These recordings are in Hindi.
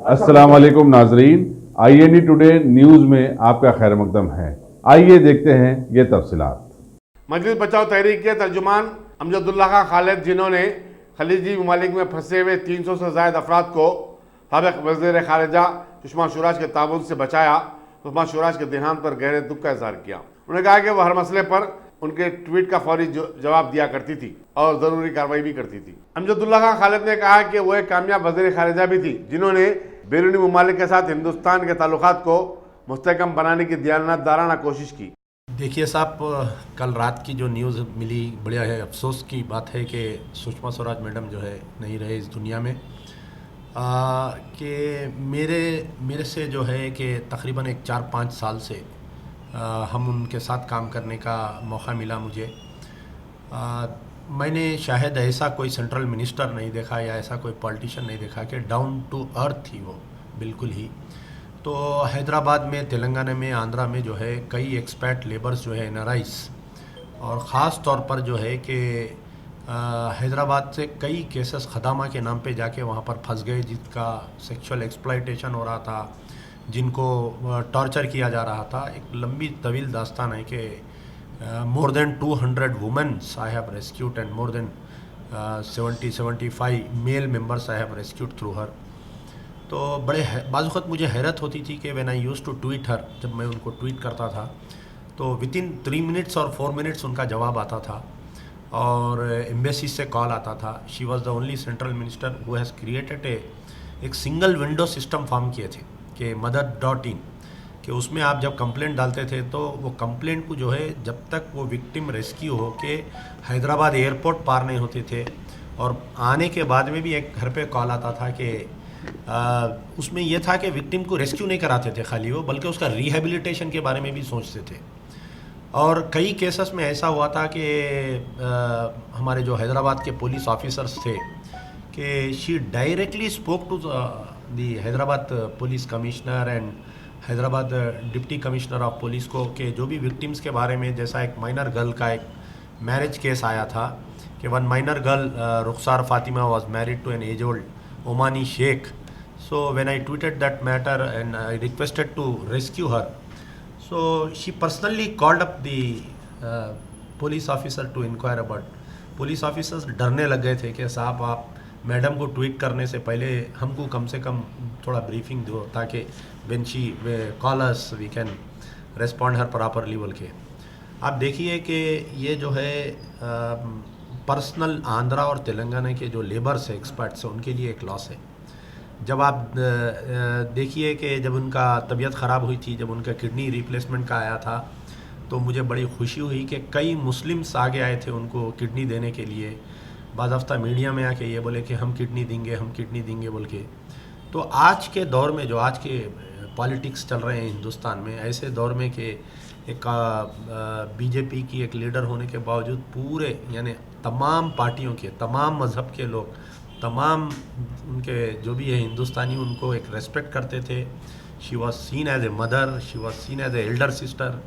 अस्सलाम वालेकुम नाजरीन, INE टुडे न्यूज़ में आपका खैर मकदम है। आइए देखते हैं ये तफसीलात। मजलिस बचाओ तहरीक के तर्जुमान अमजदुल्लाह खां खालिद, जिन्होंने खलीजी ममालिक में फंसे हुए 300 से ज़ायद अफराद को साबिक़ वज़ीर ख़ारिजा सुषमा स्वराज के ताबूत से बचाया, सुषमा स्वराज के देहांत पर गहरे दुख का इजहार किया। उन्होंने कहा कि वह हर मसले पर उनके ट्वीट का फौरी जवाब दिया करती थी और ज़रूरी कार्रवाई भी करती थी। अमजदुल्लाह खां खालिद ने कहा कि वह एक कामयाब वज़ीर ख़ारिजा भी थी, जिन्होंने बैरूनी ममालिक के साथ हिंदुस्तान के ताल्लुकात को मुस्तहकम बनाने की दियानतदाराना कोशिश की। देखिए साहब, कल रात की जो न्यूज़ मिली बढ़िया है। अफसोस की बात है कि सुषमा स्वराज मैडम जो है नहीं रहे इस दुनिया में। कि मेरे से जो है कि तकरीबन एक 4-5 साल से हम उनके साथ काम करने का मौका मिला मुझे। मैंने शायद ऐसा कोई सेंट्रल मिनिस्टर नहीं देखा या ऐसा कोई पॉलिटिशियन नहीं देखा कि डाउन टू अर्थ थी वो, बिल्कुल ही। तो हैदराबाद में, तेलंगाना में, आंध्रा में जो है कई एक्सपैट लेबर्स जो है NRIs, और ख़ास तौर पर जो है कि हैदराबाद से कई केसेस खदामा के नाम पे जाके वहाँ पर फंस गए, जिसका सेक्सुअल एक्सप्लॉयटेशन हो रहा था, जिनको टॉर्चर किया जा रहा था। एक लंबी तवील दास्तान है कि more than 200 womens I have rescued and more than 70-75 male members I have rescued through her. तो बाज़ वक़्त मुझे हैरत होती थी कि when I use to tweet her, जब मैं उनको ट्वीट करता था तो वितिन 3 मिनट्स और 4 मिनट्स उनका जवाब आता था और एम्बेसी से कॉल आता था। She was the only central minister who has created एक सिंगल विंडो सिस्टम फॉर्म किए थे कि mother.in, कि उसमें आप जब कंप्लेंट डालते थे तो वो कंप्लेंट को जो है जब तक वो विक्टिम रेस्क्यू हो के हैदराबाद एयरपोर्ट पार नहीं होते थे, और आने के बाद में भी एक घर पे कॉल आता था कि उसमें यह था कि विक्टिम को रेस्क्यू नहीं कराते थे खाली वो, बल्कि उसका रिहेबिलिटेशन के बारे में भी सोचते थे। और कई केसेस में ऐसा हुआ था कि हमारे जो हैदराबाद के पुलिस ऑफिसर्स थे कि she directly spoke to the Hyderabad police commissioner and Hyderabad deputy commissioner of police को, कि जो भी विक्टिम्स के बारे में, जैसा एक माइनर गर्ल का एक मैरिज केस आया था कि one minor girl Rukhsar Fatima was married to an age old Omani Sheikh. So when I tweeted that matter and I requested to rescue her, so she personally called up the police officer to inquire about. Police officers डरने लग गए थे कि साहब आप मैडम को ट्वीट करने से पहले हमको कम से कम थोड़ा ब्रीफिंग दो, ताकि when she call us we can respond her properly बोल के। आप देखिए कि ये जो है पर्सनल आंध्रा और तेलंगाना के जो लेबर्स है, एक्सपर्ट्स हैं, उनके लिए एक लॉस है। जब आप देखिए कि जब उनका तबीयत ख़राब हुई थी, जब उनका किडनी रिप्लेसमेंट का आया था, तो मुझे बड़ी खुशी हुई कि कई मुस्लिम्स आगे आए थे उनको किडनी देने के लिए। बाज़ हफ्ता मीडिया में आके ये बोले कि हम किडनी देंगे, हम किडनी देंगे बोल के। तो आज के दौर में जो आज के पॉलिटिक्स चल रहे हैं हिंदुस्तान में, ऐसे दौर में कि एक बीजेपी की एक लीडर होने के बावजूद पूरे यानी तमाम पार्टियों के, तमाम मज़हब के लोग, तमाम उनके जो भी है हिंदुस्तानी, उनको एक रेस्पेक्ट करते थे। She was seen as a mother, she was seen as a elder sister,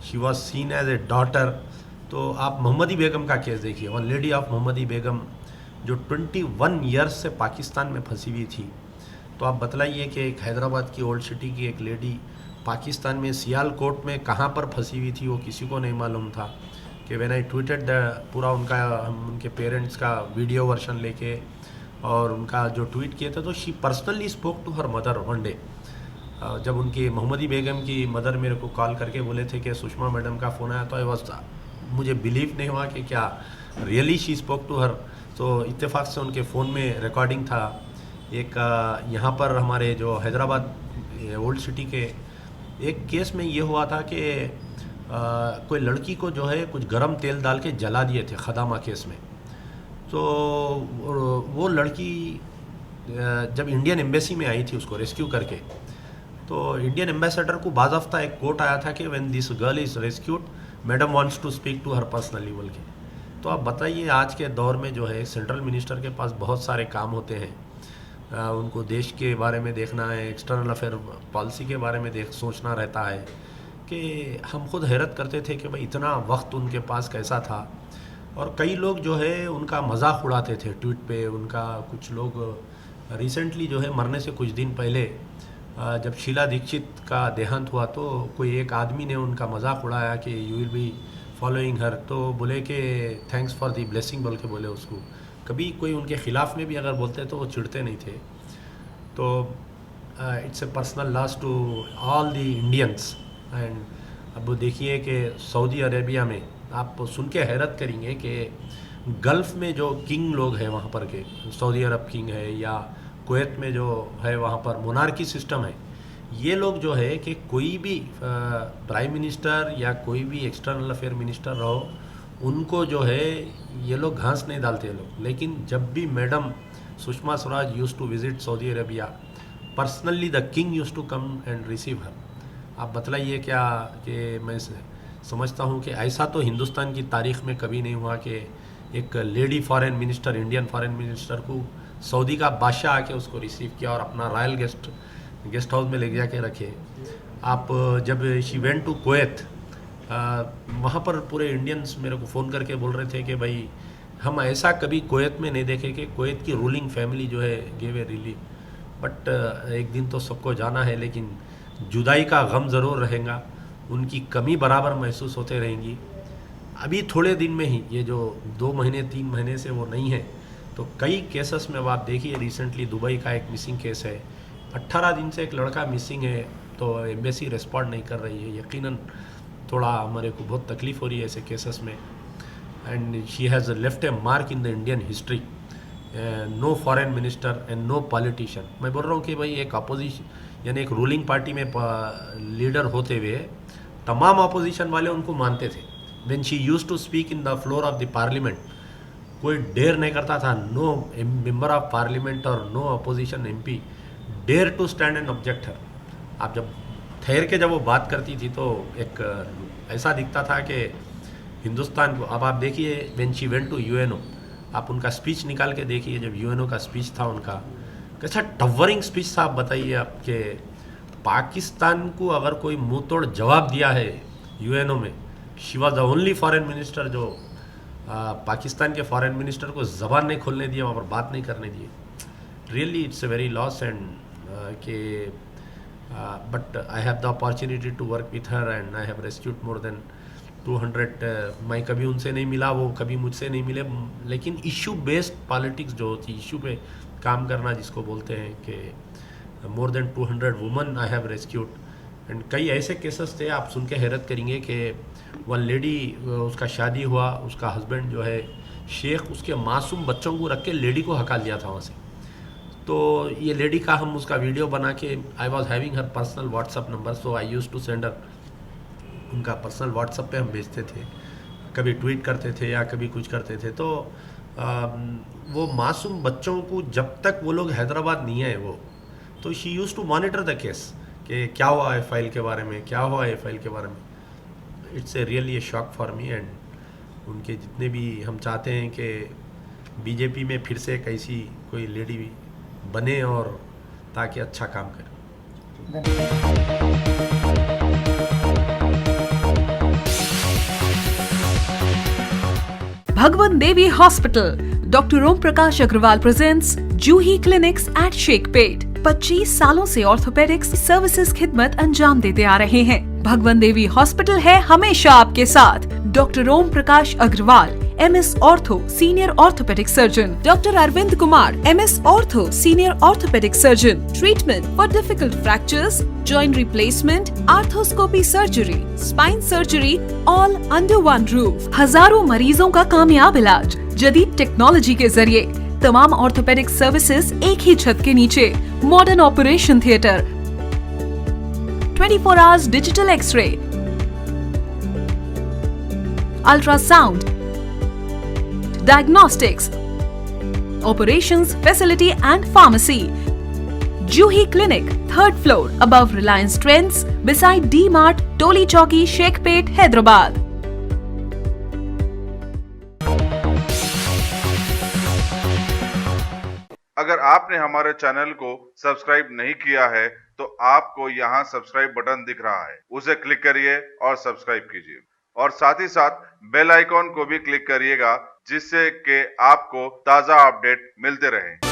she was seen as a daughter. तो आप मोहम्मदी बेगम का केस देखिए, one lady of Mohammadi Begum जो 21 ईयर्स से पाकिस्तान में फंसी हुई थी। तो आप बतलाइए कि एक हैदराबाद की ओल्ड सिटी की एक लेडी पाकिस्तान में सियालकोट में कहाँ पर फंसी हुई थी वो किसी को नहीं मालूम था। कि व्हेन आई ट्वीटेड द पूरा उनके पेरेंट्स का वीडियो वर्जन लेके और उनका जो ट्वीट किए थे, तो she personally spoke to her mother one day. जब उनकी मोहम्मदी बेगम की मदर मेरे को कॉल करके बोले थे कि सुषमा मैडम का फ़ोन आया, तो आई वाज, मुझे बिलीव नहीं हुआ कि क्या really she spoke to her. तो इत्तेफाक से उनके फ़ोन में रिकॉर्डिंग था। एक यहाँ पर हमारे जो हैदराबाद ओल्ड सिटी के एक केस में ये हुआ था कि कोई लड़की को जो है कुछ गरम तेल डाल के जला दिए थे खदामा केस में। तो वो लड़की जब इंडियन एम्बेसी में आई थी उसको रेस्क्यू करके, तो इंडियन एम्बेसडर को बाज़ाफ्ता एक कोट आया था कि when this girl is rescued madam wants to speak to her personally बोल के। तो आप बताइए, आज के दौर में जो है सेंट्रल मिनिस्टर के पास बहुत सारे काम होते हैं। उनको देश के बारे में देखना है, एक्सटर्नल अफेयर पॉलिसी के बारे में सोचना रहता है। कि हम खुद हैरत करते थे कि भाई इतना वक्त उनके पास कैसा था। और कई लोग जो है उनका मजाक उड़ाते थे ट्वीट पे। उनका कुछ लोग रिसेंटली जो है मरने से कुछ दिन पहले जब शीला दीक्षित का देहांत हुआ तो कोई एक आदमी ने उनका मजाक उड़ाया कि you will be following her, तो बोले कि थैंक्स फॉर दी ब्लेसिंग बोल के बोले उसको। कभी कोई उनके ख़िलाफ़ में भी अगर बोलते तो वो चिढ़ते नहीं थे। तो it's a personal loss to all the Indians. And अब देखिए कि सऊदी अरेबिया में आप सुन के हैरत करेंगे कि गल्फ़ में जो किंग लोग हैं वहाँ पर के, सऊदी अरब किंग है या कुवैत में जो है वहाँ पर मोनार्की सिस्टम है, ये लोग जो है कि कोई भी प्राइम मिनिस्टर या कोई भी एक्सटर्नल अफेयर मिनिस्टर रहो, उनको जो है ये लोग घास नहीं डालते लोग। लेकिन जब भी madam Sushma Swaraj use to visit Saudi Arabia, personally the king use to come and receive her. आप बतलाइए क्या कि मैं समझता हूँ कि ऐसा तो हिंदुस्तान की तारीख़ में कभी नहीं हुआ कि एक lady foreign minister, Indian foreign minister को सऊदी का बादशाह आके उसको रिसीव किया और अपना रॉयल गेस्ट हाउस में ले जाके रखे। आप जब शी वेंट टू कुवैत, वहाँ पर पूरे इंडियंस मेरे को फ़ोन करके बोल रहे थे कि भाई हम ऐसा कभी कुवैत में नहीं देखे कि कुवैत की रूलिंग फैमिली जो है गिव ए रिलीफ। बट एक दिन तो सबको जाना है, लेकिन जुदाई का गम ज़रूर रहेगा, उनकी कमी बराबर महसूस होते रहेंगी। अभी थोड़े दिन में ही, ये जो 2 महीने 3 महीने से वो नहीं है, तो कई केसेस में आप देखिए, रिसेंटली दुबई का एक मिसिंग केस है, 18 दिन से एक लड़का मिसिंग है, तो एम्बेसी रिस्पॉन्ड नहीं कर रही है। यकीनन थोड़ा हमारे को बहुत तकलीफ़ हो रही है ऐसे केसेस में। And she has left a mark in the Indian history. No foreign minister and no politician. मैं बोल रहा हूँ कि भाई एक अपोजिशन यानी एक रूलिंग पार्टी में लीडर होते हुए तमाम अपोजिशन वाले उनको मानते थे। When she used to speak in the floor of the parliament, कोई डेयर नहीं करता था, नो मेंबर ऑफ पार्लियामेंट और no opposition MP dare to stand and object her. आप जब ठहर के जब वो बात करती थी तो एक ऐसा दिखता था कि हिंदुस्तान को। अब आप देखिए when she went to UNO, आप उनका स्पीच निकाल के देखिए, जब यूएनओ का स्पीच था उनका, कैसा टवरिंग स्पीच था। आप बताइए आपके पाकिस्तान को अगर कोई मुंह तोड़ जवाब दिया है यूएनओ में, she was the only foreign minister जो पाकिस्तान के फॉरेन मिनिस्टर को ज़बान नहीं खोलने दिया, वहाँ पर बात नहीं करने दिए। Really it's a very loss. And के but I have the opportunity to work with her and I have rescued more than 200। मैं कभी उनसे नहीं मिला, वो कभी मुझसे नहीं मिले, लेकिन इशू बेस्ड पॉलिटिक्स जो होती, इशू पे काम करना जिसको बोलते हैं, कि more than 200 woman I have rescued. And कई ऐसे केसेस थे, आप सुन के हैरत करेंगे कि वन लेडी, उसका शादी हुआ, उसका हस्बैंड जो है शेख, उसके मासूम बच्चों को रख के लेडी को हका लिया था वहाँ से। तो ये लेडी का हम उसका वीडियो बना के, I was having her personal WhatsApp number, so I use to send her, उनका पर्सनल व्हाट्सअप पे हम भेजते थे, कभी ट्वीट करते थे या कभी कुछ करते थे। तो वो मासूम बच्चों को जब तक वो लोग हैदराबाद नहीं आए वो, तो she use to monitor the case कि क्या हुआ है फाइल के बारे में, क्या हुआ है फाइल के बारे में। It's a really a shock for me. And उनके जितने भी, हम चाहते हैं कि बीजेपी में फिर से एक ऐसी कोई लेडी बने और ताकि अच्छा काम करे। Bhagwan Devi Hospital, Dr. Om Prakash Agrawal presents Juhi Clinics at Sheikhpet। 25 सालों से ऑर्थोपेडिक्स सर्विसेज खिदमत अंजाम देते आ रहे हैं। भगवान देवी हॉस्पिटल है हमेशा आपके साथ। Doctor Om Prakash Agarwal, MS ortho, senior orthopaedic surgeon. Doctor Arvind Kumar, MS ortho, senior orthopaedic surgeon. Treatment for difficult fractures, joint replacement, arthroscopy surgery, spine surgery, all under one roof. हजारों मरीजों का कामयाब इलाज जदीद टेक्नोलॉजी के जरिए। तमाम ऑर्थोपेडिक सर्विसेज एक ही छत के नीचे। Modern operation theatre, 24 hours digital x-ray, ultrasound, diagnostics, operations facility and pharmacy. Juhi Clinic, 3rd floor, above Reliance Trends, beside D-Mart, Toli Chowki, Sheikhpet, Hyderabad. अगर आपने हमारे चैनल को सब्सक्राइब नहीं किया है तो आपको यहाँ सब्सक्राइब बटन दिख रहा है, उसे क्लिक करिए और सब्सक्राइब कीजिए, और साथ ही साथ बेल आइकॉन को भी क्लिक करिएगा, जिससे कि आपको ताज़ा अपडेट मिलते रहें।